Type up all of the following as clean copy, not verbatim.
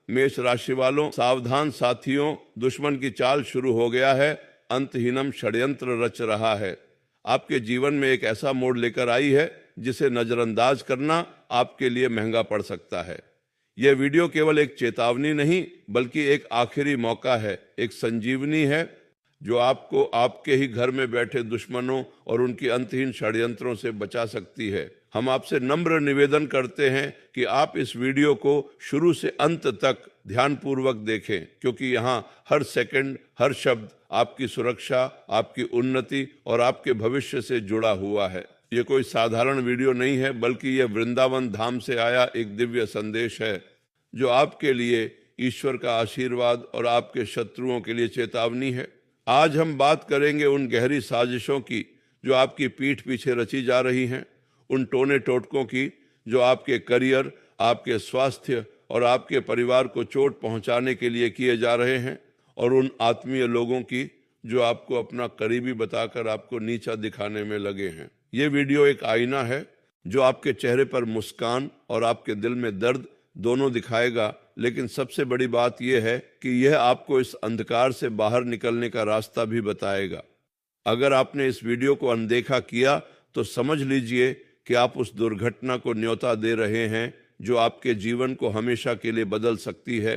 मेष राशि वालों, सावधान साथियों, दुश्मन की चाल शुरू हो गया है। अंतहीनम षड्यंत्र रच रहा है। आपके जीवन में एक ऐसा मोड़ लेकर आई है जिसे नजरअंदाज करना आपके लिए महंगा पड़ सकता है। यह वीडियो केवल एक चेतावनी नहीं बल्कि एक आखिरी मौका है, एक संजीवनी है जो आपको आपके ही घर में बैठे दुश्मनों और उनकी अंतहीन षड्यंत्रों से बचा सकती है। हम आपसे नम्र निवेदन करते हैं कि आप इस वीडियो को शुरू से अंत तक ध्यानपूर्वक देखें, क्योंकि यहाँ हर सेकंड, हर शब्द आपकी सुरक्षा, आपकी उन्नति और आपके भविष्य से जुड़ा हुआ है। ये कोई साधारण वीडियो नहीं है, बल्कि यह वृंदावन धाम से आया एक दिव्य संदेश है जो आपके लिए ईश्वर का आशीर्वाद और आपके शत्रुओं के लिए चेतावनी है। आज हम बात करेंगे उन गहरी साजिशों की जो आपकी पीठ पीछे रची जा रही हैं, उन टोने टोटकों की जो आपके करियर, आपके स्वास्थ्य और आपके परिवार को चोट पहुंचाने के लिए किए जा रहे हैं, और उन आत्मीय लोगों की जो आपको अपना करीबी बताकर आपको नीचा दिखाने में लगे हैं। ये वीडियो एक आईना है जो आपके चेहरे पर मुस्कान और आपके दिल में दर्द दोनों दिखाएगा, लेकिन सबसे बड़ी बात यह है कि यह आपको इस अंधकार से बाहर निकलने का रास्ता भी बताएगा। अगर आपने इस वीडियो को अनदेखा किया तो समझ लीजिए कि आप उस दुर्घटना को न्योता दे रहे हैं जो आपके जीवन को हमेशा के लिए बदल सकती है।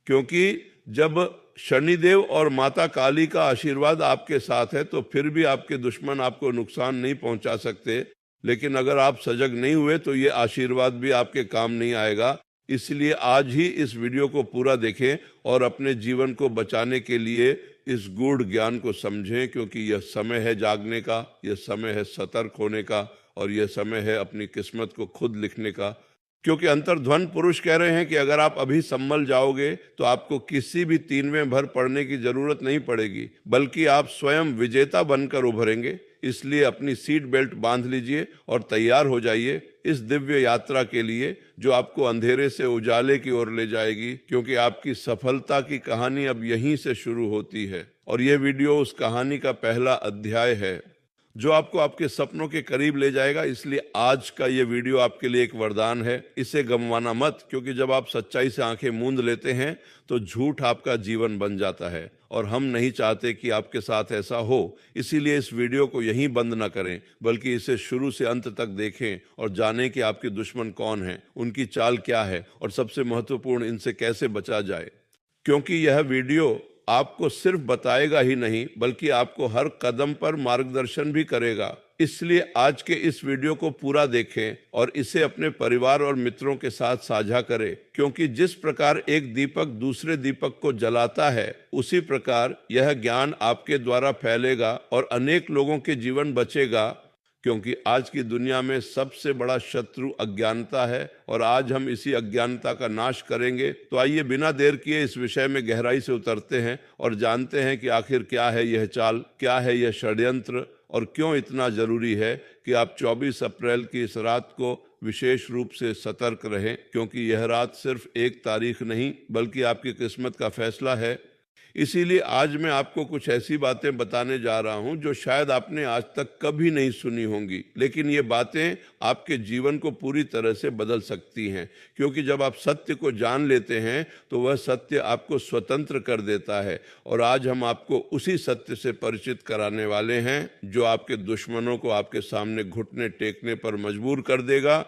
क्योंकि जब शनिदेव और माता काली का आशीर्वाद आपके साथ है तो फिर भी आपके दुश्मन आपको नुकसान नहीं पहुंचा सकते, लेकिन अगर आप सजग नहीं हुए तो ये आशीर्वाद भी आपके काम नहीं आएगा। इसलिए आज ही इस वीडियो को पूरा देखें और अपने जीवन को बचाने के लिए इस गूढ़ ज्ञान को समझें, क्योंकि यह समय है जागने का, यह समय है सतर्क होने का, और यह समय है अपनी किस्मत को खुद लिखने का। क्योंकि अंतर्ध्वन पुरुष कह रहे हैं कि अगर आप अभी संभल जाओगे तो आपको किसी भी तीनवें भर पड़ने की जरूरत नहीं पड़ेगी, बल्कि आप स्वयं विजेता बनकर उभरेंगे। इसलिए अपनी सीट बेल्ट बांध लीजिए और तैयार हो जाइए इस दिव्य यात्रा के लिए जो आपको अंधेरे से उजाले की ओर ले जाएगी, क्योंकि आपकी सफलता की कहानी अब यहीं से शुरू होती है। और यह वीडियो उस कहानी का पहला अध्याय है जो आपको आपके सपनों के करीब ले जाएगा। इसलिए आज का ये वीडियो आपके लिए एक वरदान है, इसे गंवाना मत, क्योंकि जब आप सच्चाई से आंखें मूंद लेते हैं तो झूठ आपका जीवन बन जाता है, और हम नहीं चाहते कि आपके साथ ऐसा हो। इसीलिए इस वीडियो को यहीं बंद न करें, बल्कि इसे शुरू से अंत तक देखें और जानें कि आपके दुश्मन कौन हैं, उनकी चाल क्या है, और सबसे महत्वपूर्ण, इनसे कैसे बचा जाए। क्योंकि यह वीडियो आपको सिर्फ बताएगा ही नहीं बल्कि आपको हर कदम पर मार्गदर्शन भी करेगा। इसलिए आज के इस वीडियो को पूरा देखें और इसे अपने परिवार और मित्रों के साथ साझा करें, क्योंकि जिस प्रकार एक दीपक दूसरे दीपक को जलाता है, उसी प्रकार यह ज्ञान आपके द्वारा फैलेगा और अनेक लोगों के जीवन बचेगा। क्योंकि आज की दुनिया में सबसे बड़ा शत्रु अज्ञानता है, और आज हम इसी अज्ञानता का नाश करेंगे। तो आइए बिना देर किए इस विषय में गहराई से उतरते हैं और जानते हैं कि आखिर क्या है यह चाल, क्या है यह षड्यंत्र, और क्यों इतना जरूरी है कि आप 24 अप्रैल की इस रात को विशेष रूप से सतर्क रहें, क्योंकि यह रात सिर्फ एक तारीख नहीं बल्कि आपकी किस्मत का फैसला है। इसीलिए आज मैं आपको कुछ ऐसी बातें बताने जा रहा हूं जो शायद आपने आज तक कभी नहीं सुनी होंगी, लेकिन ये बातें आपके जीवन को पूरी तरह से बदल सकती हैं। क्योंकि जब आप सत्य को जान लेते हैं तो वह सत्य आपको स्वतंत्र कर देता है, और आज हम आपको उसी सत्य से परिचित कराने वाले हैं जो आपके दुश्मनों को आपके सामने घुटने टेकने पर मजबूर कर देगा।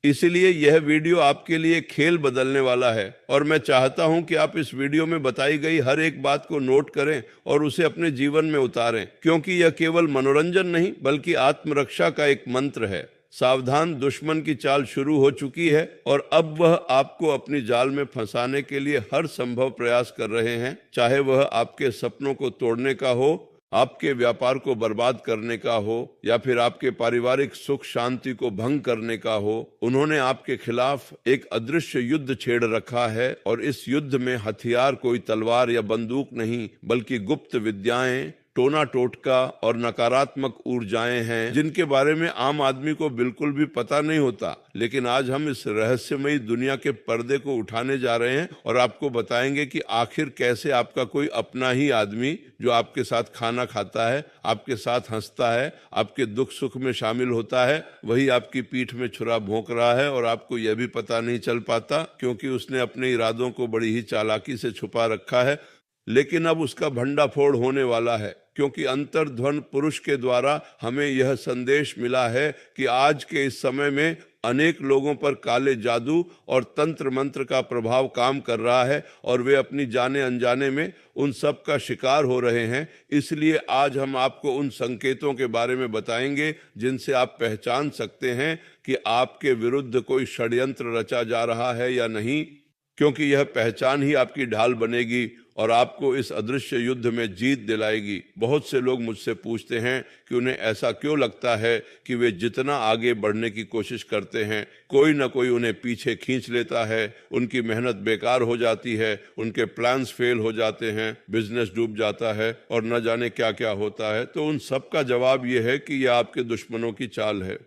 इसलिए यह वीडियो आपके लिए खेल बदलने वाला है, और मैं चाहता हूं कि आप इस वीडियो में बताई गई हर एक बात को नोट करें और उसे अपने जीवन में उतारें, क्योंकि यह केवल मनोरंजन नहीं बल्कि आत्मरक्षा का एक मंत्र है। सावधान, दुश्मन की चाल शुरू हो चुकी है और अब वह आपको अपनी जाल में फंसाने के लिए हर संभव प्रयास कर रहे हैं, चाहे वह आपके सपनों को तोड़ने का हो, आपके व्यापार को बर्बाद करने का हो, या फिर आपके पारिवारिक सुख शांति को भंग करने का हो। उन्होंने आपके खिलाफ एक अदृश्य युद्ध छेड़ रखा है, और इस युद्ध में हथियार कोई तलवार या बंदूक नहीं बल्कि गुप्त विद्याएं, टोना टोटका और नकारात्मक ऊर्जाएं हैं जिनके बारे में आम आदमी को बिल्कुल भी पता नहीं होता। लेकिन आज हम इस रहस्यमयी दुनिया के पर्दे को उठाने जा रहे हैं और आपको बताएंगे कि आखिर कैसे आपका कोई अपना ही आदमी जो आपके साथ खाना खाता है, आपके साथ हंसता है, आपके दुख सुख में शामिल होता है, वही आपकी पीठ में छुरा भोंक रहा है और आपको यह भी पता नहीं चल पाता, क्योंकि उसने अपने इरादों को बड़ी ही चालाकी से छुपा रखा है। लेकिन अब उसका भंडाफोड़ होने वाला है, क्योंकि अंतर्ध्वन पुरुष के द्वारा हमें यह संदेश मिला है कि आज के इस समय में अनेक लोगों पर काले जादू और तंत्र मंत्र का प्रभाव काम कर रहा है और वे अपनी जाने अनजाने में उन सब का शिकार हो रहे हैं। इसलिए आज हम आपको उन संकेतों के बारे में बताएंगे जिनसे आप पहचान सकते हैं कि आपके विरुद्ध कोई षड्यंत्र रचा जा रहा है या नहीं, क्योंकि यह पहचान ही आपकी ढाल बनेगी और आपको इस अदृश्य युद्ध में जीत दिलाएगी। बहुत से लोग मुझसे पूछते हैं कि उन्हें ऐसा क्यों लगता है कि वे जितना आगे बढ़ने की कोशिश करते हैं कोई ना कोई उन्हें पीछे खींच लेता है, उनकी मेहनत बेकार हो जाती है, उनके प्लान्स फेल हो जाते हैं, बिजनेस डूब जाता है और न जाने क्या क्या होता है। तो उन सब का जवाब यह है कि यह आपके दुश्मनों की चाल है,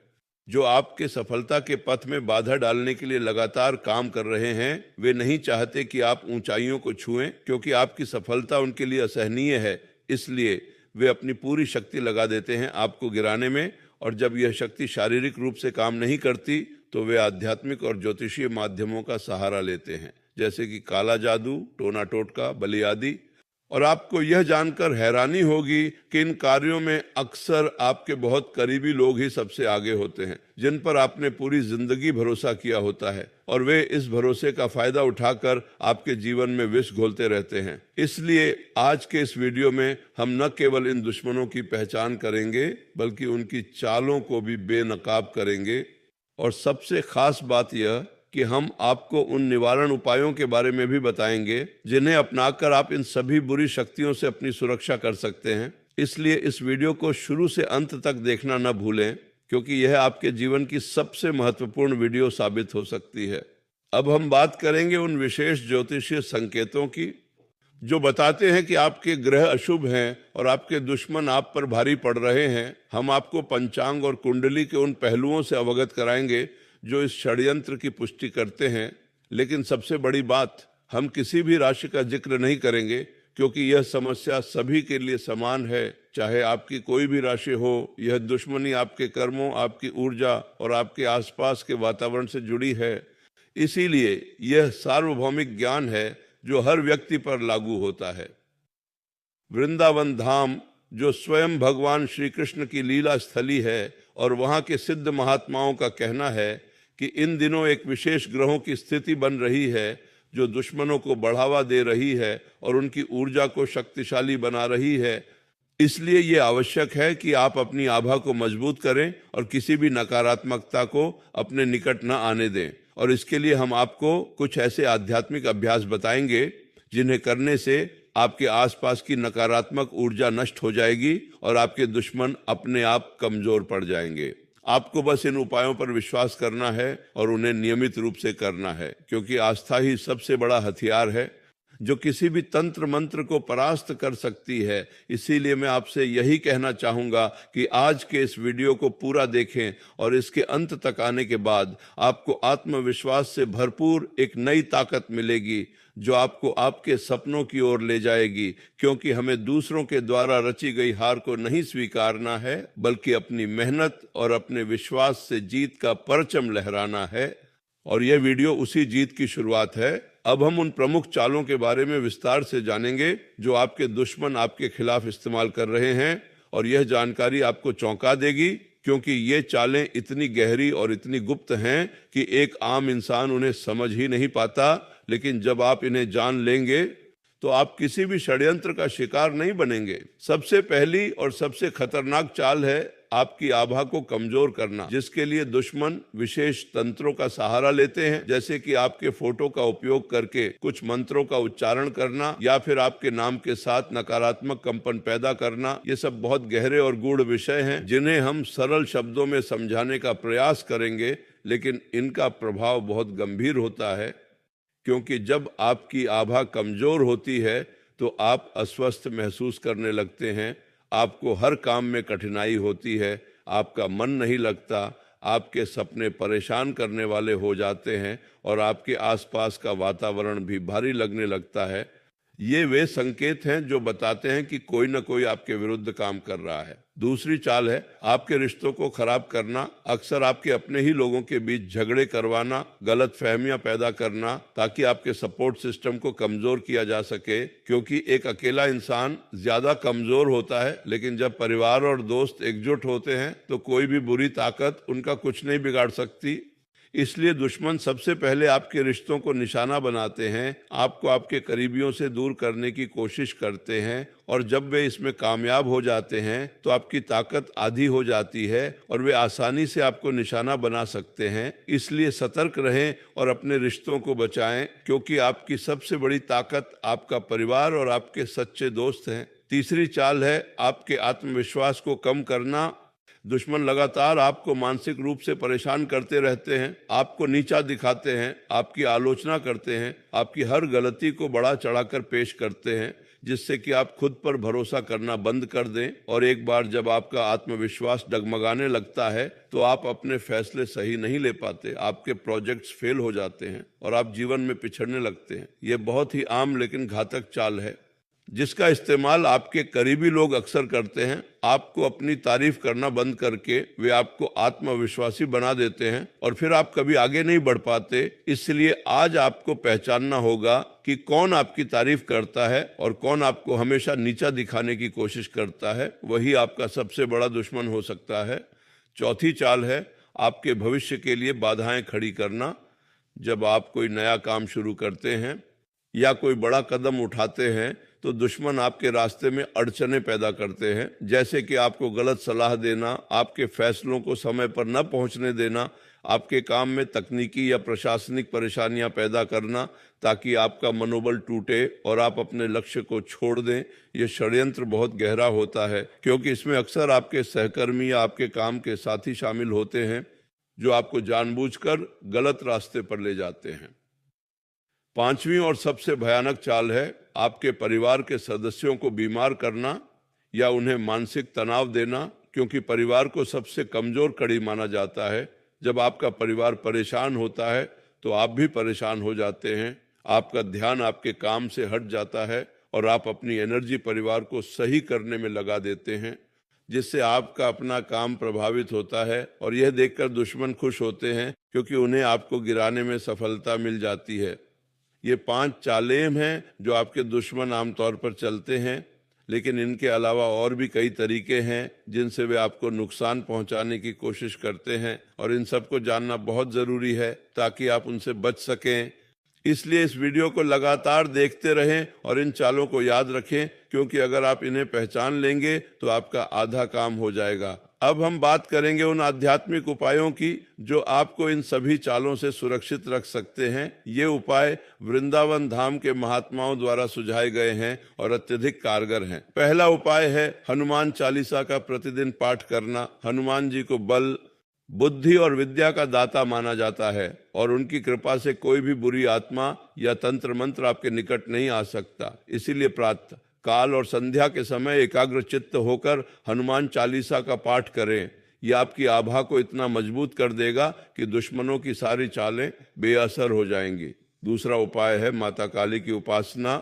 जो आपके सफलता के पथ में बाधा डालने के लिए लगातार काम कर रहे हैं। वे नहीं चाहते कि आप ऊंचाइयों को छुएं, क्योंकि आपकी सफलता उनके लिए असहनीय है। इसलिए वे अपनी पूरी शक्ति लगा देते हैं आपको गिराने में, और जब यह शक्ति शारीरिक रूप से काम नहीं करती तो वे आध्यात्मिक और ज्योतिषीय माध्यमों का सहारा लेते हैं, जैसे कि काला जादू, टोना टोटका, बलि आदि। और आपको यह जानकर हैरानी होगी कि इन कार्यों में अक्सर आपके बहुत करीबी लोग ही सबसे आगे होते हैं, जिन पर आपने पूरी जिंदगी भरोसा किया होता है, और वे इस भरोसे का फायदा उठाकर आपके जीवन में विष घोलते रहते हैं। इसलिए आज के इस वीडियो में हम न केवल इन दुश्मनों की पहचान करेंगे बल्कि उनकी चालों को भी बेनकाब करेंगे। और सबसे खास बात यह कि हम आपको उन निवारण उपायों के बारे में भी बताएंगे जिन्हें अपनाकर आप इन सभी बुरी शक्तियों से अपनी सुरक्षा कर सकते हैं। इसलिए इस वीडियो को शुरू से अंत तक देखना न भूलें, क्योंकि यह आपके जीवन की सबसे महत्वपूर्ण वीडियो साबित हो सकती है। अब हम बात करेंगे उन विशेष ज्योतिषीय संकेतों की जो बताते हैं कि आपके ग्रह अशुभ हैं और आपके दुश्मन आप पर भारी पड़ रहे हैं। हम आपको पंचांग और कुंडली के उन पहलुओं से अवगत कराएंगे जो इस षड्यंत्र की पुष्टि करते हैं। लेकिन सबसे बड़ी बात, हम किसी भी राशि का जिक्र नहीं करेंगे, क्योंकि यह समस्या सभी के लिए समान है, चाहे आपकी कोई भी राशि हो। यह दुश्मनी आपके कर्मों, आपकी ऊर्जा और आपके आसपास के वातावरण से जुड़ी है। इसीलिए यह सार्वभौमिक ज्ञान है जो हर व्यक्ति पर लागू होता है। वृंदावन धाम, जो स्वयं भगवान श्री कृष्ण की लीला स्थली है, और वहाँ के सिद्ध महात्माओं का कहना है कि इन दिनों एक विशेष ग्रहों की स्थिति बन रही है जो दुश्मनों को बढ़ावा दे रही है और उनकी ऊर्जा को शक्तिशाली बना रही है। इसलिए ये आवश्यक है कि आप अपनी आभा को मजबूत करें और किसी भी नकारात्मकता को अपने निकट न आने दें। और इसके लिए हम आपको कुछ ऐसे आध्यात्मिक अभ्यास बताएंगे जिन्हें करने से आपके आसपास की नकारात्मक ऊर्जा नष्ट हो जाएगी और आपके दुश्मन अपने आप कमजोर पड़ जाएंगे। आपको बस इन उपायों पर विश्वास करना है और उन्हें नियमित रूप से करना है, क्योंकि आस्था ही सबसे बड़ा हथियार है जो किसी भी तंत्र मंत्र को परास्त कर सकती है। इसीलिए मैं आपसे यही कहना चाहूँगा कि आज के इस वीडियो को पूरा देखें और इसके अंत तक आने के बाद आपको आत्मविश्वास से भरपूर एक नई ताकत मिलेगी जो आपको आपके सपनों की ओर ले जाएगी, क्योंकि हमें दूसरों के द्वारा रची गई हार को नहीं स्वीकारना है, बल्कि अपनी मेहनत और अपने विश्वास से जीत का परचम लहराना है। और यह वीडियो उसी जीत की शुरुआत है। अब हम उन प्रमुख चालों के बारे में विस्तार से जानेंगे जो आपके दुश्मन आपके खिलाफ इस्तेमाल कर रहे हैं, और यह जानकारी आपको चौंका देगी, क्योंकि ये चालें इतनी गहरी और इतनी गुप्त हैं कि एक आम इंसान उन्हें समझ ही नहीं पाता। लेकिन जब आप इन्हें जान लेंगे तो आप किसी भी षड्यंत्र का शिकार नहीं बनेंगे। सबसे पहली और सबसे खतरनाक चाल है आपकी आभा को कमजोर करना, जिसके लिए दुश्मन विशेष तंत्रों का सहारा लेते हैं, जैसे कि आपके फोटो का उपयोग करके कुछ मंत्रों का उच्चारण करना या फिर आपके नाम के साथ नकारात्मक कंपन पैदा करना। ये सब बहुत गहरे और गूढ़ विषय हैं जिन्हें हम सरल शब्दों में समझाने का प्रयास करेंगे, लेकिन इनका प्रभाव बहुत गंभीर होता है, क्योंकि जब आपकी आभा कमजोर होती है तो आप अस्वस्थ महसूस करने लगते हैं, आपको हर काम में कठिनाई होती है, आपका मन नहीं लगता, आपके सपने परेशान करने वाले हो जाते हैं और आपके आसपास का वातावरण भी भारी लगने लगता है। ये वे संकेत हैं जो बताते हैं कि कोई न कोई आपके विरुद्ध काम कर रहा है। दूसरी चाल है आपके रिश्तों को खराब करना, अक्सर आपके अपने ही लोगों के बीच झगड़े करवाना, गलत फहमियां पैदा करना ताकि आपके सपोर्ट सिस्टम को कमजोर किया जा सके, क्योंकि एक अकेला इंसान ज्यादा कमजोर होता है, लेकिन जब परिवार और दोस्त एकजुट होते हैं तो कोई भी बुरी ताकत उनका कुछ नहीं बिगाड़ सकती। इसलिए दुश्मन सबसे पहले आपके रिश्तों को निशाना बनाते हैं, आपको आपके करीबियों से दूर करने की कोशिश करते हैं, और जब वे इसमें कामयाब हो जाते हैं तो आपकी ताकत आधी हो जाती है और वे आसानी से आपको निशाना बना सकते हैं। इसलिए सतर्क रहें और अपने रिश्तों को बचाएं, क्योंकि आपकी सबसे बड़ी ताकत आपका परिवार और आपके सच्चे दोस्त हैं। तीसरी चाल है आपके आत्मविश्वास को कम करना। दुश्मन लगातार आपको मानसिक रूप से परेशान करते रहते हैं, आपको नीचा दिखाते हैं, आपकी आलोचना करते हैं, आपकी हर गलती को बड़ा चढ़ाकर पेश करते हैं, जिससे कि आप खुद पर भरोसा करना बंद कर दें। और एक बार जब आपका आत्मविश्वास डगमगाने लगता है तो आप अपने फैसले सही नहीं ले पाते, आपके प्रोजेक्ट्स फेल हो जाते हैं और आप जीवन में पिछड़ने लगते हैं। ये बहुत ही आम लेकिन घातक चाल है जिसका इस्तेमाल आपके करीबी लोग अक्सर करते हैं। आपको अपनी तारीफ करना बंद करके वे आपको आत्मविश्वासी बना देते हैं और फिर आप कभी आगे नहीं बढ़ पाते। इसलिए आज आपको पहचानना होगा कि कौन आपकी तारीफ करता है और कौन आपको हमेशा नीचा दिखाने की कोशिश करता है। वही आपका सबसे बड़ा दुश्मन हो सकता है। चौथी चाल है आपके भविष्य के लिए बाधाएं खड़ी करना। जब आप कोई नया काम शुरू करते हैं या कोई बड़ा कदम उठाते हैं तो दुश्मन आपके रास्ते में अड़चनें पैदा करते हैं, जैसे कि आपको गलत सलाह देना, आपके फैसलों को समय पर न पहुंचने देना, आपके काम में तकनीकी या प्रशासनिक परेशानियां पैदा करना ताकि आपका मनोबल टूटे और आप अपने लक्ष्य को छोड़ दें। ये षड्यंत्र बहुत गहरा होता है, क्योंकि इसमें अक्सर आपके सहकर्मी या आपके काम के साथी शामिल होते हैं जो आपको जानबूझकर गलत रास्ते पर ले जाते हैं। पांचवी और सबसे भयानक चाल है आपके परिवार के सदस्यों को बीमार करना या उन्हें मानसिक तनाव देना, क्योंकि परिवार को सबसे कमजोर कड़ी माना जाता है। जब आपका परिवार परेशान होता है तो आप भी परेशान हो जाते हैं, आपका ध्यान आपके काम से हट जाता है और आप अपनी एनर्जी परिवार को सही करने में लगा देते हैं, जिससे आपका अपना काम प्रभावित होता है। और यह देखकर दुश्मन खुश होते हैं क्योंकि उन्हें आपको गिराने में सफलता मिल जाती है। ये 5 चालें हैं जो आपके दुश्मन आमतौर पर चलते हैं, लेकिन इनके अलावा और भी कई तरीके हैं जिनसे वे आपको नुकसान पहुंचाने की कोशिश करते हैं, और इन सबको जानना बहुत ज़रूरी है ताकि आप उनसे बच सकें। इसलिए इस वीडियो को लगातार देखते रहें और इन चालों को याद रखें, क्योंकि अगर आप इन्हें पहचान लेंगे तो आपका आधा काम हो जाएगा। अब हम बात करेंगे उन आध्यात्मिक उपायों की जो आपको इन सभी चालों से सुरक्षित रख सकते हैं। ये उपाय वृंदावन धाम के महात्माओं द्वारा सुझाए गए हैं और अत्यधिक कारगर हैं। पहला उपाय है हनुमान चालीसा का प्रतिदिन पाठ करना। हनुमान जी को बल, बुद्धि और विद्या का दाता माना जाता है और उनकी कृपा से कोई भी बुरी आत्मा या तंत्र मंत्र आपके निकट नहीं आ सकता। इसीलिए प्रातः काल और संध्या के समय एकाग्र चित्त होकर हनुमान चालीसा का पाठ करें। यह आपकी आभा को इतना मजबूत कर देगा कि दुश्मनों की सारी चालें बेअसर हो जाएंगी। दूसरा उपाय है माता काली की उपासना।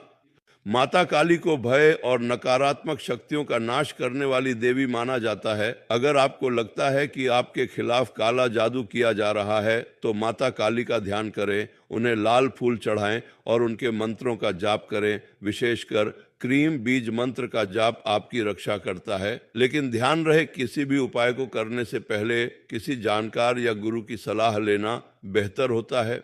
माता काली को भय और नकारात्मक शक्तियों का नाश करने वाली देवी माना जाता है। अगर आपको लगता है कि आपके खिलाफ काला जादू किया जा रहा है तो माता काली का ध्यान करें, उन्हें लाल फूल चढ़ाएं और उनके मंत्रों का जाप करें। विशेषकर क्रीम बीज मंत्र का जाप आपकी रक्षा करता है। लेकिन ध्यान रहे, किसी भी उपाय को करने से पहले किसी जानकार या गुरु की सलाह लेना बेहतर होता है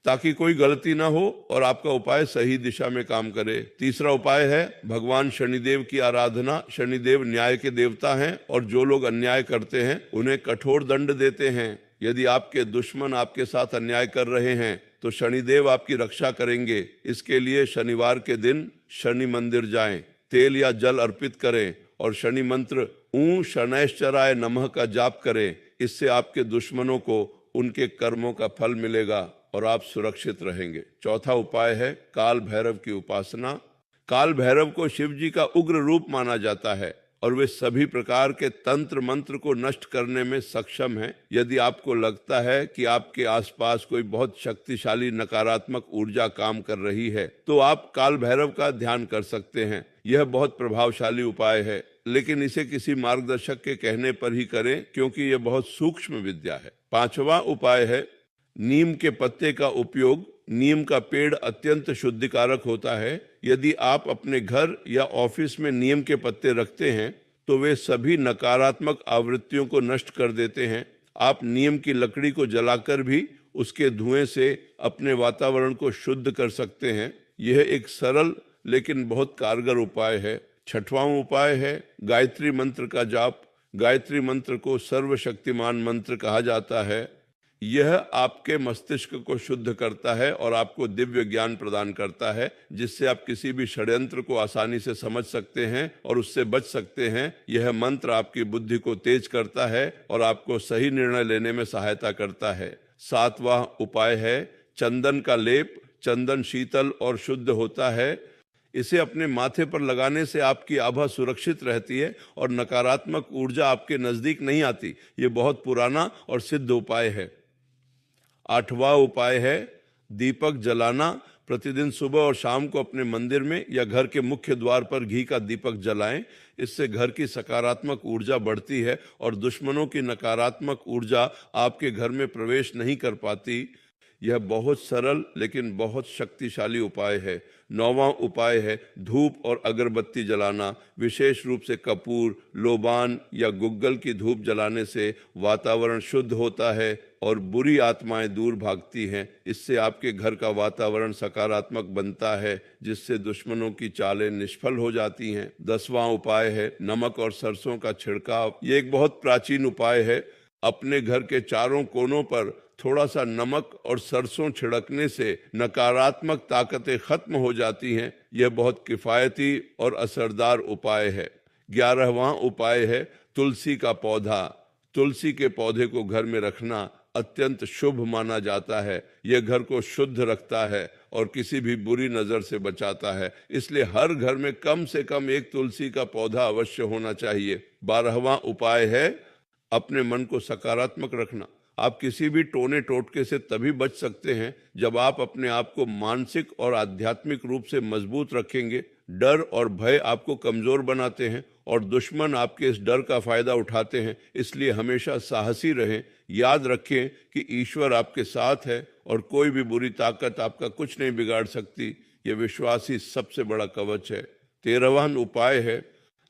ताकि कोई गलती ना हो और आपका उपाय सही दिशा में काम करे। तीसरा उपाय है भगवान शनिदेव की आराधना। शनिदेव न्याय के देवता हैं और जो लोग अन्याय करते हैं उन्हें कठोर दंड देते हैं। यदि आपके दुश्मन आपके साथ अन्याय कर रहे हैं तो शनिदेव आपकी रक्षा करेंगे। इसके लिए शनिवार के दिन शनि मंदिर जाएं, तेल या जल अर्पित करें और शनि मंत्र ऊं शनैश्चराय नमः का जाप करें। इससे आपके दुश्मनों को उनके कर्मों का फल मिलेगा और आप सुरक्षित रहेंगे। चौथा उपाय है काल भैरव की उपासना। काल भैरव को शिव जी का उग्र रूप माना जाता है और वे सभी प्रकार के तंत्र मंत्र को नष्ट करने में सक्षम हैं। यदि आपको लगता है कि आपके आसपास कोई बहुत शक्तिशाली नकारात्मक ऊर्जा काम कर रही है, तो आप काल भैरव का ध्यान कर सकते हैं। यह बहुत प्रभावशाली उपाय है, लेकिन इसे किसी मार्गदर्शक के कहने पर ही करें, क्योंकि यह बहुत सूक्ष्म विद्या है। 5वां उपाय है नीम के पत्ते का उपयोग। नीम का पेड़ अत्यंत शुद्धिकारक होता है। यदि आप अपने घर या ऑफिस में नीम के पत्ते रखते हैं तो वे सभी नकारात्मक आवृत्तियों को नष्ट कर देते हैं। आप नीम की लकड़ी को जलाकर भी उसके धुएं से अपने वातावरण को शुद्ध कर सकते हैं। यह एक सरल लेकिन बहुत कारगर उपाय है। 6वां उपाय है गायत्री मंत्र का जाप। गायत्री मंत्र को सर्वशक्तिमान मंत्र कहा जाता है। यह आपके मस्तिष्क को शुद्ध करता है और आपको दिव्य ज्ञान प्रदान करता है, जिससे आप किसी भी षड्यंत्र को आसानी से समझ सकते हैं और उससे बच सकते हैं। यह मंत्र आपकी बुद्धि को तेज करता है और आपको सही निर्णय लेने में सहायता करता है। 7वां उपाय है चंदन का लेप। चंदन शीतल और शुद्ध होता है। इसे अपने माथे पर लगाने से आपकी आभा सुरक्षित रहती है और नकारात्मक ऊर्जा आपके नजदीक नहीं आती। ये बहुत पुराना और सिद्ध उपाय है। 8वां उपाय है दीपक जलाना। प्रतिदिन सुबह और शाम को अपने मंदिर में या घर के मुख्य द्वार पर घी का दीपक जलाएं। इससे घर की सकारात्मक ऊर्जा बढ़ती है और दुश्मनों की नकारात्मक ऊर्जा आपके घर में प्रवेश नहीं कर पाती। यह बहुत सरल लेकिन बहुत शक्तिशाली उपाय है। 9वां उपाय है धूप और अगरबत्ती जलाना। विशेष रूप से कपूर, लोबान या गुग्गल की धूप जलाने से वातावरण शुद्ध होता है और बुरी आत्माएं दूर भागती हैं। इससे आपके घर का वातावरण सकारात्मक बनता है, जिससे दुश्मनों की चालें निष्फल हो जाती हैं। 10वां उपाय है नमक और सरसों का छिड़काव। ये एक बहुत प्राचीन उपाय है। अपने घर के चारों कोनों पर थोड़ा सा नमक और सरसों छिड़कने से नकारात्मक ताकतें खत्म हो जाती हैं। यह बहुत किफ़ायती और असरदार उपाय है। 11वां उपाय है तुलसी का पौधा। तुलसी के पौधे को घर में रखना अत्यंत शुभ माना जाता है। यह घर को शुद्ध रखता है और किसी भी बुरी नज़र से बचाता है। इसलिए हर घर में कम से कम एक तुलसी का पौधा अवश्य होना चाहिए। 12वां उपाय है अपने मन को सकारात्मक रखना। आप किसी भी टोने टोटके से तभी बच सकते हैं जब आप अपने आप को मानसिक और आध्यात्मिक रूप से मजबूत रखेंगे। डर और भय आपको कमजोर बनाते हैं और दुश्मन आपके इस डर का फायदा उठाते हैं। इसलिए हमेशा साहसी रहें। याद रखें कि ईश्वर आपके साथ है और कोई भी बुरी ताकत आपका कुछ नहीं बिगाड़ सकती। यह विश्वास ही सबसे बड़ा कवच है। 13वां उपाय है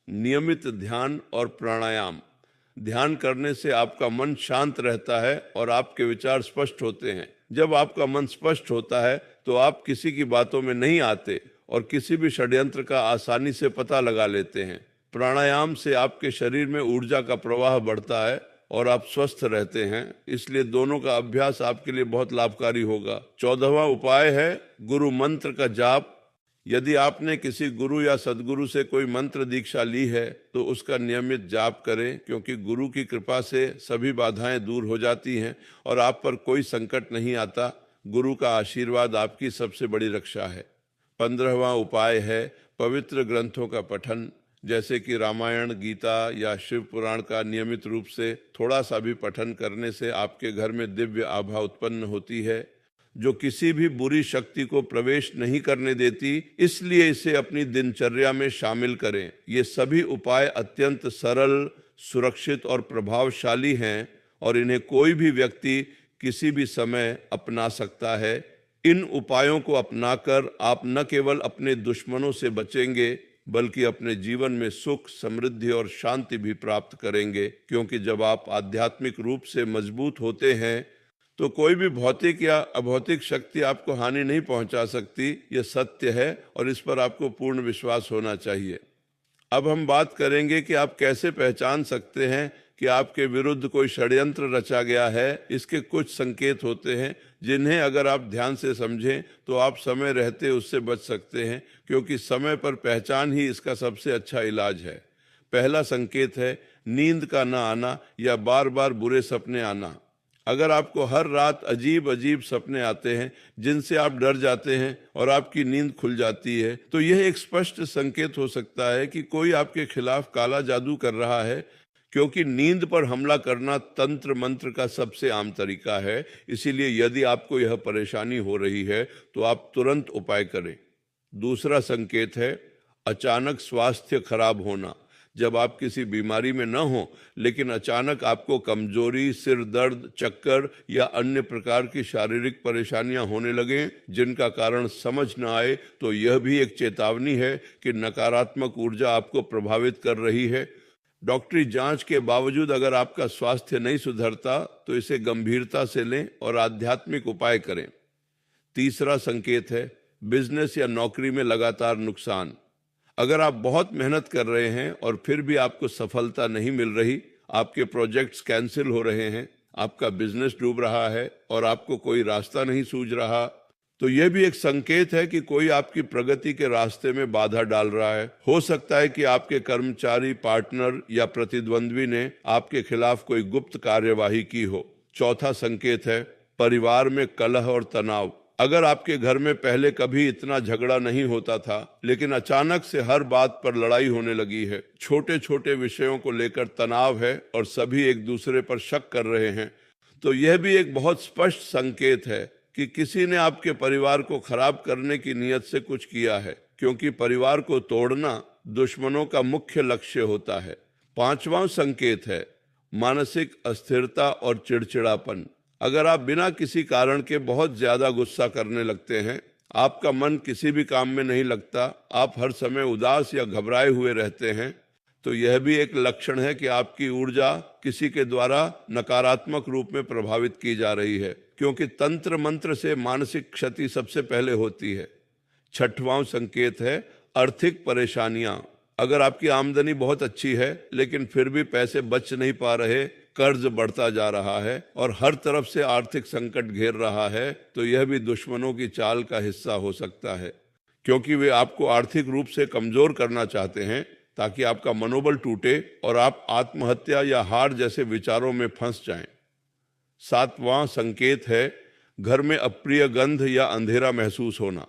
नियमित ध्यान और प्राणायाम। ध्यान करने से आपका मन शांत रहता है और आपके विचार स्पष्ट होते हैं। जब आपका मन स्पष्ट होता है तो आप किसी की बातों में नहीं आते और किसी भी षड्यंत्र का आसानी से पता लगा लेते हैं। प्राणायाम से आपके शरीर में ऊर्जा का प्रवाह बढ़ता है और आप स्वस्थ रहते हैं। इसलिए दोनों का अभ्यास आपके लिए बहुत लाभकारी होगा। 14वां उपाय है गुरु मंत्र का जाप। यदि आपने किसी गुरु या सदगुरु से कोई मंत्र दीक्षा ली है तो उसका नियमित जाप करें, क्योंकि गुरु की कृपा से सभी बाधाएं दूर हो जाती हैं और आप पर कोई संकट नहीं आता। गुरु का आशीर्वाद आपकी सबसे बड़ी रक्षा है। 15वां उपाय है पवित्र ग्रंथों का पठन, जैसे कि रामायण, गीता या शिव पुराण का नियमित रूप से थोड़ा सा भी पठन करने से आपके घर में दिव्य आभा उत्पन्न होती है, जो किसी भी बुरी शक्ति को प्रवेश नहीं करने देती। इसलिए इसे अपनी दिनचर्या में शामिल करें। ये सभी उपाय अत्यंत सरल, सुरक्षित और प्रभावशाली हैं और इन्हें कोई भी व्यक्ति किसी भी समय अपना सकता है। इन उपायों को अपनाकर आप न केवल अपने दुश्मनों से बचेंगे, बल्कि अपने जीवन में सुख, समृद्धि और शांति भी प्राप्त करेंगे, क्योंकि जब आप आध्यात्मिक रूप से मजबूत होते हैं तो कोई भी भौतिक या अभौतिक शक्ति आपको हानि नहीं पहुंचा सकती। यह सत्य है और इस पर आपको पूर्ण विश्वास होना चाहिए। अब हम बात करेंगे कि आप कैसे पहचान सकते हैं कि आपके विरुद्ध कोई षड्यंत्र रचा गया है। इसके कुछ संकेत होते हैं जिन्हें अगर आप ध्यान से समझें तो आप समय रहते उससे बच सकते हैं, क्योंकि समय पर पहचान ही इसका सबसे अच्छा इलाज है। पहला संकेत है नींद का न आना या बार बार बुरे सपने आना। अगर आपको हर रात अजीब अजीब सपने आते हैं जिनसे आप डर जाते हैं और आपकी नींद खुल जाती है, तो यह एक स्पष्ट संकेत हो सकता है कि कोई आपके खिलाफ काला जादू कर रहा है, क्योंकि नींद पर हमला करना तंत्र मंत्र का सबसे आम तरीका है। इसीलिए यदि आपको यह परेशानी हो रही है तो आप तुरंत उपाय करें। दूसरा संकेत है अचानक स्वास्थ्य खराब होना। जब आप किसी बीमारी में न हो लेकिन अचानक आपको कमजोरी, सिर दर्द, चक्कर या अन्य प्रकार की शारीरिक परेशानियां होने लगें जिनका कारण समझ न आए, तो यह भी एक चेतावनी है कि नकारात्मक ऊर्जा आपको प्रभावित कर रही है। डॉक्टरी जांच के बावजूद अगर आपका स्वास्थ्य नहीं सुधरता तो इसे गंभीरता से लें और आध्यात्मिक उपाय करें। तीसरा संकेत है बिजनेस या नौकरी में लगातार नुकसान। अगर आप बहुत मेहनत कर रहे हैं और फिर भी आपको सफलता नहीं मिल रही, आपके प्रोजेक्ट्स कैंसिल हो रहे हैं, आपका बिजनेस डूब रहा है और आपको कोई रास्ता नहीं सूझ रहा, तो यह भी एक संकेत है कि कोई आपकी प्रगति के रास्ते में बाधा डाल रहा है। हो सकता है कि आपके कर्मचारी, पार्टनर या प्रतिद्वंद्वी ने आपके खिलाफ कोई गुप्त कार्यवाही की हो। चौथा संकेत है परिवार में कलह और तनाव। अगर आपके घर में पहले कभी इतना झगड़ा नहीं होता था लेकिन अचानक से हर बात पर लड़ाई होने लगी है, छोटे छोटे विषयों को लेकर तनाव है और सभी एक दूसरे पर शक कर रहे हैं, तो यह भी एक बहुत स्पष्ट संकेत है कि किसी ने आपके परिवार को खराब करने की नीयत से कुछ किया है, क्योंकि परिवार को तोड़ना दुश्मनों का मुख्य लक्ष्य होता है। पांचवां संकेत है मानसिक अस्थिरता और चिड़चिड़ापन। अगर आप बिना किसी कारण के बहुत ज्यादा गुस्सा करने लगते हैं, आपका मन किसी भी काम में नहीं लगता, आप हर समय उदास या घबराए हुए रहते हैं, तो यह भी एक लक्षण है कि आपकी ऊर्जा किसी के द्वारा नकारात्मक रूप में प्रभावित की जा रही है, क्योंकि तंत्र मंत्र से मानसिक क्षति सबसे पहले होती है। छठवां संकेत है आर्थिक परेशानियां। अगर आपकी आमदनी बहुत अच्छी है लेकिन फिर भी पैसे बच नहीं पा रहे, कर्ज बढ़ता जा रहा है और हर तरफ से आर्थिक संकट घेर रहा है, तो यह भी दुश्मनों की चाल का हिस्सा हो सकता है, क्योंकि वे आपको आर्थिक रूप से कमजोर करना चाहते हैं ताकि आपका मनोबल टूटे और आप आत्महत्या या हार जैसे विचारों में फंस जाएं। सातवां संकेत है घर में अप्रिय गंध या अंधेरा महसूस होना।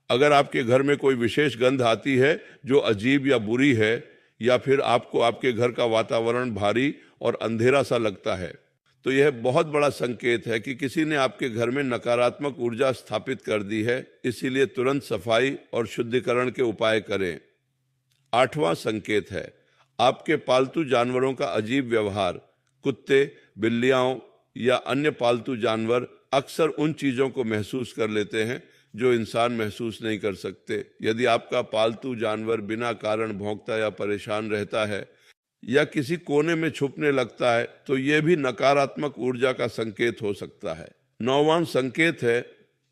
अगर आपके घर में कोई विशेष गंध आती है जो अजीब या बुरी है, या फिर आपको आपके घर का वातावरण भारी और अंधेरा सा लगता है, तो यह बहुत बड़ा संकेत है कि किसी ने आपके घर में नकारात्मक ऊर्जा स्थापित कर दी है। इसीलिए तुरंत सफाई और शुद्धिकरण के उपाय करें। आठवां संकेत है आपके पालतू जानवरों का अजीब व्यवहार। कुत्ते, बिल्लियां या अन्य पालतू जानवर अक्सर उन चीजों को महसूस कर लेते हैं जो इंसान महसूस नहीं कर सकते। यदि आपका पालतू जानवर बिना कारण भौंकता या परेशान रहता है या किसी कोने में छुपने लगता है, तो यह भी नकारात्मक ऊर्जा का संकेत हो सकता है। नौवां संकेत है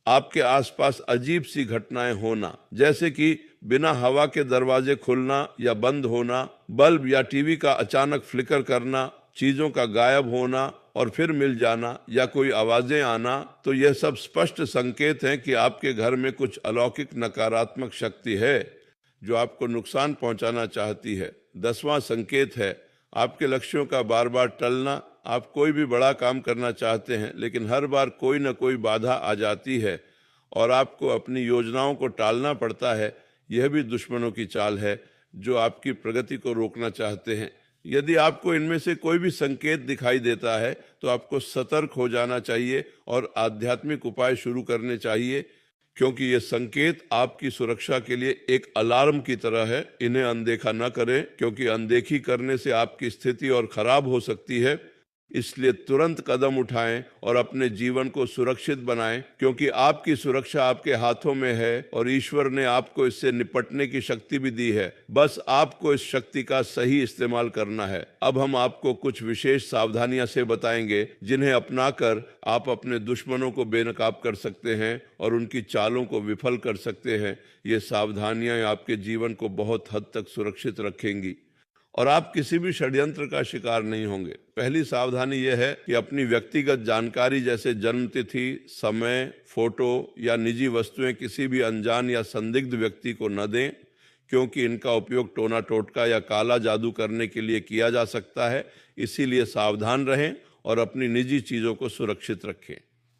आपके आसपास अजीब सी घटनाएं होना, जैसे कि बिना हवा के दरवाजे खुलना या बंद होना, बल्ब या टीवी का अचानक फ्लिकर करना, चीजों का गायब होना और फिर मिल जाना, या कोई आवाजें आना। तो यह सब स्पष्ट संकेत हैं कि आपके घर में कुछ अलौकिक नकारात्मक शक्ति है जो आपको नुकसान पहुंचाना चाहती है। 10वां संकेत है आपके लक्ष्यों का बार बार टलना। आप कोई भी बड़ा काम करना चाहते हैं लेकिन हर बार कोई न कोई बाधा आ जाती है और आपको अपनी योजनाओं को टालना पड़ता है। यह भी दुश्मनों की चाल है जो आपकी प्रगति को रोकना चाहते हैं। यदि आपको इनमें से कोई भी संकेत दिखाई देता है तो आपको सतर्क हो जाना चाहिए और आध्यात्मिक उपाय शुरू करने चाहिए, क्योंकि ये संकेत आपकी सुरक्षा के लिए एक अलार्म की तरह है। इन्हें अनदेखा न करें, क्योंकि अनदेखी करने से आपकी स्थिति और खराब हो सकती है। इसलिए तुरंत कदम उठाएं और अपने जीवन को सुरक्षित बनाएं, क्योंकि आपकी सुरक्षा आपके हाथों में है और ईश्वर ने आपको इससे निपटने की शक्ति भी दी है। बस आपको इस शक्ति का सही इस्तेमाल करना है। अब हम आपको कुछ विशेष सावधानियां से बताएंगे जिन्हें अपनाकर आप अपने दुश्मनों को बेनकाब कर सकते हैं और उनकी चालों को विफल कर सकते हैं। ये सावधानियां आपके जीवन को बहुत हद तक सुरक्षित रखेंगी और आप किसी भी षड्यंत्र का शिकार नहीं होंगे। पहली सावधानी यह है कि अपनी व्यक्तिगत जानकारी जैसे जन्मतिथि, समय, फोटो या निजी वस्तुएं किसी भी अनजान या संदिग्ध व्यक्ति को न दें, क्योंकि इनका उपयोग टोना टोटका या काला जादू करने के लिए किया जा सकता है। इसीलिए सावधान रहें और अपनी निजी चीजों को सुरक्षित रखें।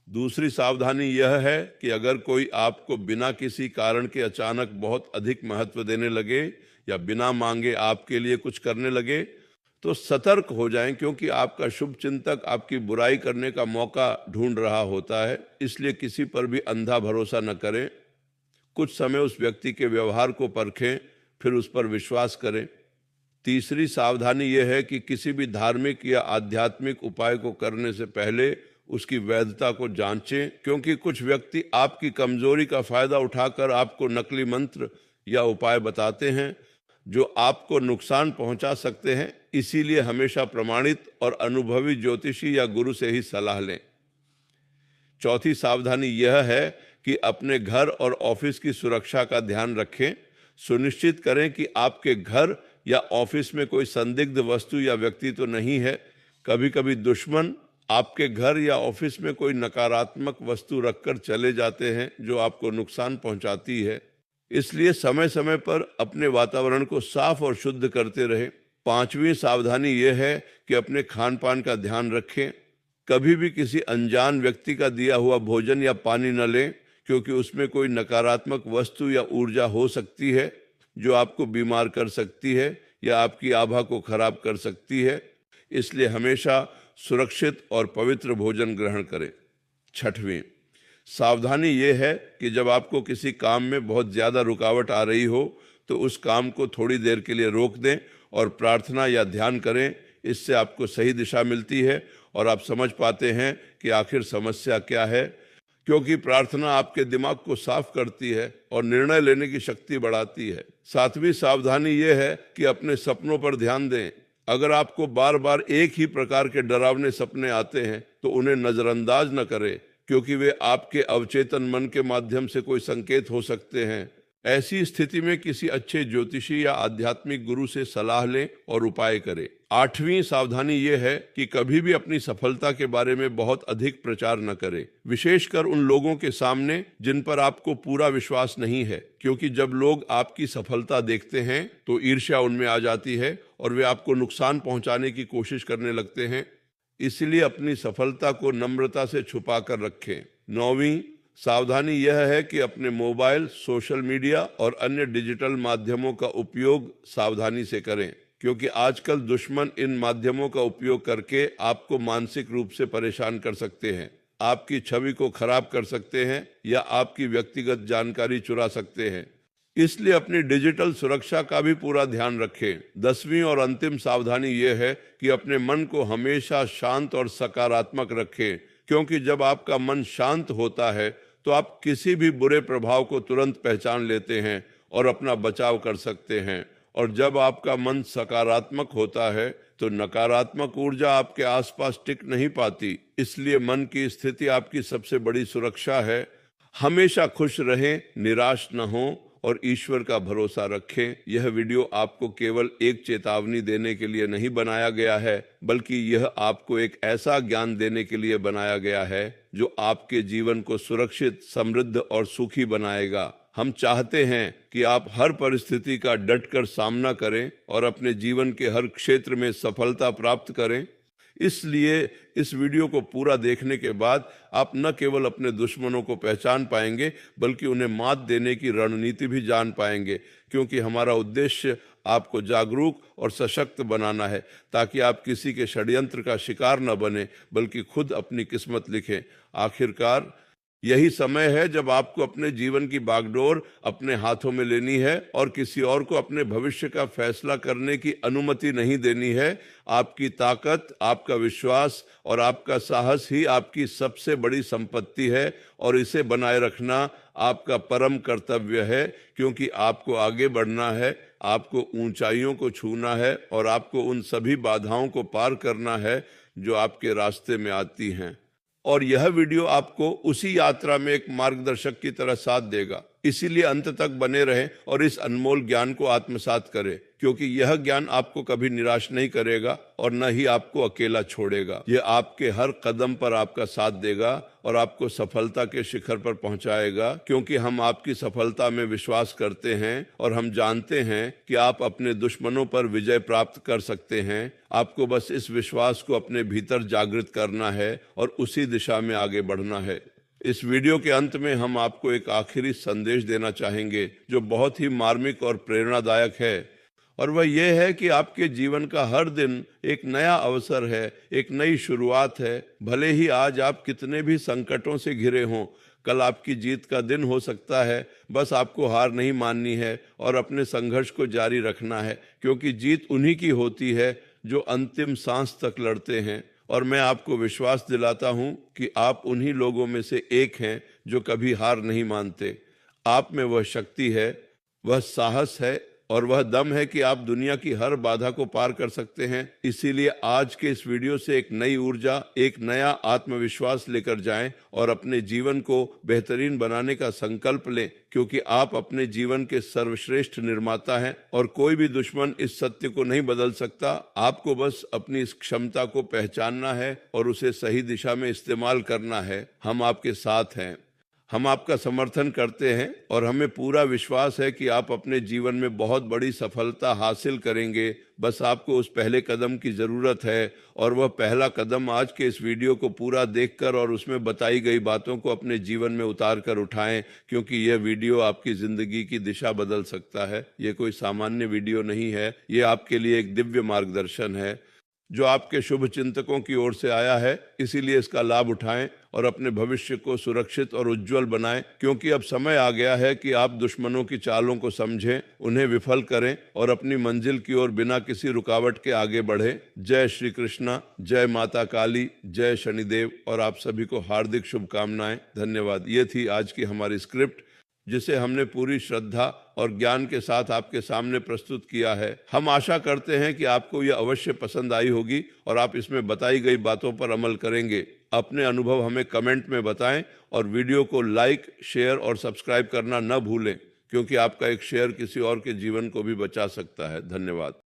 दूसरी सावधानी यह है कि अगर कोई आपको बिना किसी कारण के अचानक बहुत अधिक महत्व देने लगे या बिना मांगे आपके लिए कुछ करने लगे तो सतर्क हो जाएं, क्योंकि आपका शुभ चिंतक आपकी बुराई करने का मौका ढूंढ रहा होता है। इसलिए किसी पर भी अंधा भरोसा न करें। कुछ समय उस व्यक्ति के व्यवहार को परखें, फिर उस पर विश्वास करें। तीसरी सावधानी यह है कि किसी भी धार्मिक या आध्यात्मिक उपाय को करने से पहले उसकी वैधता को जांचें, क्योंकि कुछ व्यक्ति आपकी कमजोरी का फायदा उठाकर आपको नकली मंत्र या उपाय बताते हैं जो आपको नुकसान पहुंचा सकते हैं। इसीलिए हमेशा प्रमाणित और अनुभवी ज्योतिषी या गुरु से ही सलाह लें। चौथी सावधानी यह है कि अपने घर और ऑफिस की सुरक्षा का ध्यान रखें। सुनिश्चित करें कि आपके घर या ऑफिस में कोई संदिग्ध वस्तु या व्यक्ति तो नहीं है। कभी कभी दुश्मन आपके घर या ऑफिस में कोई नकारात्मक वस्तु रखकर चले जाते हैं जो आपको नुकसान पहुंचाती है। इसलिए समय समय पर अपने वातावरण को साफ और शुद्ध करते रहें। पांचवी सावधानी यह है कि अपने खान पान का ध्यान रखें। कभी भी किसी अनजान व्यक्ति का दिया हुआ भोजन या पानी न लें, क्योंकि उसमें कोई नकारात्मक वस्तु या ऊर्जा हो सकती है जो आपको बीमार कर सकती है या आपकी आभा को खराब कर सकती है। इसलिए हमेशा सुरक्षित और पवित्र भोजन ग्रहण करें। छठवीं सावधानी ये है कि जब आपको किसी काम में बहुत ज़्यादा रुकावट आ रही हो तो उस काम को थोड़ी देर के लिए रोक दें और प्रार्थना या ध्यान करें। इससे आपको सही दिशा मिलती है और आप समझ पाते हैं कि आखिर समस्या क्या है, क्योंकि प्रार्थना आपके दिमाग को साफ करती है और निर्णय लेने की शक्ति बढ़ाती है। सातवीं सावधानी ये है कि अपने सपनों पर ध्यान दें। अगर आपको बार बार एक ही प्रकार के डरावने सपने आते हैं तो उन्हें नजरअंदाज न करें, क्योंकि वे आपके अवचेतन मन के माध्यम से कोई संकेत हो सकते हैं। ऐसी स्थिति में किसी अच्छे ज्योतिषी या आध्यात्मिक गुरु से सलाह लें और उपाय करें। आठवीं सावधानी ये है कि कभी भी अपनी सफलता के बारे में बहुत अधिक प्रचार न करें, विशेषकर उन लोगों के सामने जिन पर आपको पूरा विश्वास नहीं है, क्योंकि जब लोग आपकी सफलता देखते हैं तो ईर्ष्या उनमें आ जाती है और वे आपको नुकसान पहुंचाने की कोशिश करने लगते हैं। इसलिए अपनी सफलता को नम्रता से छुपा कर रखें। नौवीं सावधानी यह है कि अपने मोबाइल, सोशल मीडिया और अन्य डिजिटल माध्यमों का उपयोग सावधानी से करें, क्योंकि आजकल दुश्मन इन माध्यमों का उपयोग करके आपको मानसिक रूप से परेशान कर सकते हैं, आपकी छवि को खराब कर सकते हैं या आपकी व्यक्तिगत जानकारी चुरा सकते हैं। इसलिए अपनी डिजिटल सुरक्षा का भी पूरा ध्यान रखें। 10वीं और अंतिम सावधानी यह है कि अपने मन को हमेशा शांत और सकारात्मक रखें, क्योंकि जब आपका मन शांत होता है तो आप किसी भी बुरे प्रभाव को तुरंत पहचान लेते हैं और अपना बचाव कर सकते हैं। और जब आपका मन सकारात्मक होता है तो नकारात्मक ऊर्जा आपके आसपास टिक नहीं पाती। इसलिए मन की स्थिति आपकी सबसे बड़ी सुरक्षा है। हमेशा खुश रहें, निराश न हों और ईश्वर का भरोसा रखें। यह वीडियो आपको केवल एक चेतावनी देने के लिए नहीं बनाया गया है, बल्कि यह आपको एक ऐसा ज्ञान देने के लिए बनाया गया है जो आपके जीवन को सुरक्षित, समृद्ध और सुखी बनाएगा। हम चाहते हैं कि आप हर परिस्थिति का डटकर सामना करें और अपने जीवन के हर क्षेत्र में सफलता प्राप्त करें। इसलिए इस वीडियो को पूरा देखने के बाद आप न केवल अपने दुश्मनों को पहचान पाएंगे, बल्कि उन्हें मात देने की रणनीति भी जान पाएंगे, क्योंकि हमारा उद्देश्य आपको जागरूक और सशक्त बनाना है, ताकि आप किसी के षड्यंत्र का शिकार न बने, बल्कि खुद अपनी किस्मत लिखें। आखिरकार यही समय है जब आपको अपने जीवन की बागडोर अपने हाथों में लेनी है और किसी और को अपने भविष्य का फैसला करने की अनुमति नहीं देनी है। आपकी ताकत, आपका विश्वास और आपका साहस ही आपकी सबसे बड़ी संपत्ति है और इसे बनाए रखना आपका परम कर्तव्य है, क्योंकि आपको आगे बढ़ना है, आपको ऊंचाइयों को छूना है और आपको उन सभी बाधाओं को पार करना है जो आपके रास्ते में आती हैं। और यह वीडियो आपको उसी यात्रा में एक मार्गदर्शक की तरह साथ देगा। इसीलिए अंत तक बने रहें और इस अनमोल ज्ञान को आत्मसात करें। क्योंकि यह ज्ञान आपको कभी निराश नहीं करेगा और न ही आपको अकेला छोड़ेगा। यह आपके हर कदम पर आपका साथ देगा और आपको सफलता के शिखर पर पहुंचाएगा, क्योंकि हम आपकी सफलता में विश्वास करते हैं और हम जानते हैं कि आप अपने दुश्मनों पर विजय प्राप्त कर सकते हैं। आपको बस इस विश्वास को अपने भीतर जागृत करना है और उसी दिशा में आगे बढ़ना है। इस वीडियो के अंत में हम आपको एक आखिरी संदेश देना चाहेंगे जो बहुत ही मार्मिक और प्रेरणादायक है, और वह यह है कि आपके जीवन का हर दिन एक नया अवसर है, एक नई शुरुआत है। भले ही आज आप कितने भी संकटों से घिरे हों, कल आपकी जीत का दिन हो सकता है। बस आपको हार नहीं माननी है और अपने संघर्ष को जारी रखना है, क्योंकि जीत उन्हीं की होती है जो अंतिम सांस तक लड़ते हैं। और मैं आपको विश्वास दिलाता हूं कि आप उन्हीं लोगों में से एक हैं जो कभी हार नहीं मानते। आप में वह शक्ति है, वह साहस है और वह दम है कि आप दुनिया की हर बाधा को पार कर सकते हैं। इसीलिए आज के इस वीडियो से एक नई ऊर्जा, एक नया आत्मविश्वास लेकर जाएं और अपने जीवन को बेहतरीन बनाने का संकल्प लें, क्योंकि आप अपने जीवन के सर्वश्रेष्ठ निर्माता हैं और कोई भी दुश्मन इस सत्य को नहीं बदल सकता। आपको बस अपनी इस क्षमता को पहचानना है और उसे सही दिशा में इस्तेमाल करना है। हम आपके साथ हैं, हम आपका समर्थन करते हैं और हमें पूरा विश्वास है कि आप अपने जीवन में बहुत बड़ी सफलता हासिल करेंगे। बस आपको उस पहले कदम की ज़रूरत है, और वह पहला कदम आज के इस वीडियो को पूरा देखकर और उसमें बताई गई बातों को अपने जीवन में उतार कर उठाएं, क्योंकि यह वीडियो आपकी ज़िंदगी की दिशा बदल सकता है। ये कोई सामान्य वीडियो नहीं है, ये आपके लिए एक दिव्य मार्गदर्शन है जो आपके शुभ चिंतकों की ओर से आया है। इसीलिए इसका लाभ उठाएं और अपने भविष्य को सुरक्षित और उज्जवल बनाएं, क्योंकि अब समय आ गया है कि आप दुश्मनों की चालों को समझें, उन्हें विफल करें और अपनी मंजिल की ओर बिना किसी रुकावट के आगे बढ़ें। जय श्री कृष्णा, जय माता काली, जय शनिदेव, और आप सभी को हार्दिक शुभकामनाएं। धन्यवाद। ये थी आज की हमारी स्क्रिप्ट, जिसे हमने पूरी श्रद्धा और ज्ञान के साथ आपके सामने प्रस्तुत किया है। हम आशा करते हैं कि आपको यह अवश्य पसंद आई होगी और आप इसमें बताई गई बातों पर अमल करेंगे। अपने अनुभव हमें कमेंट में बताएं और वीडियो को लाइक, शेयर और सब्सक्राइब करना न भूलें, क्योंकि आपका एक शेयर किसी और के जीवन को भी बचा सकता है। धन्यवाद।